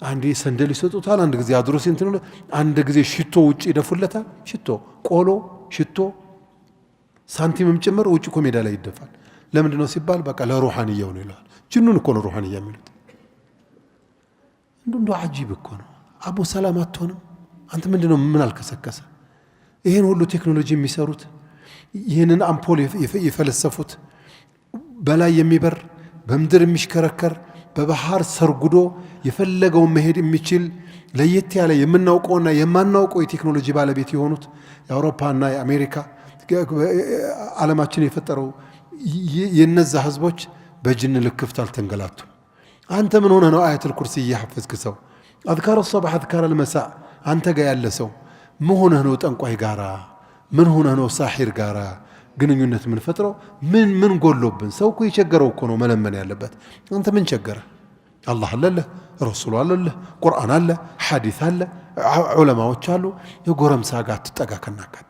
አንዴ ሰንደል ይሰጡታል አንድ ጊዜ አድሮስ እንትን አንድ ጊዜ ሽቶ ውጪ ይደፉለታል ሽቶ ቆሎ ሽቶ ሳንቲምም ጭምር ውጪ ኮሜዳ ላይ ይደፋል ለምንድን ነው ሲባል በቃ ለሩሃንያው ነው ይላል ጅኑን እኮ ነው ሩሃንያ የሚሉት እንደው አጂብ እኮ ነው አቡ ሰላም አትሆንም አንተ ምንድነው ምን አልከሰከሰ ይሄን ሁሉ ቴክኖሎጂ የሚሰሩት ይሄንን አምፖል የፈለሰፉት በላይ የሚበር በመድር የሚሽከረከር በባህር ሰርጉዶ የፈለገው መሄድ የሚችል ለየት ያለ የምናውቀውና የማናውቀው የቴክኖሎጂ ባለቤት የሆኑት የአውሮፓና የአሜሪካ ዓለማችን የፈጠረው የነዛ ህዝቦች በጅን ልክፍት አልተንገላቱ አንተ ምን ሆነ ነው አያተል ኩርሲ ያፈዝክ ሰው አዝካር الصباح አዝካር المساء አንተ ጋር ያለ ሰው ምን ሆነ ነው ጠንቋይ ጋራ ምን ሆነ ነው ሳሒር ጋራ ግንኙነት ምን ፈጥረው ምን ጎሎብን ሰው እኮ ይቸገረው እኮ ነው መለመን ያለበት አንተ ምን ቸገረ አላህ አለለ ረሱል አለለ ቁርአን አለ ሐዲስ አለ ዑለማዎች አሉ የጎረምሳ ጋር ተጠጋከናከት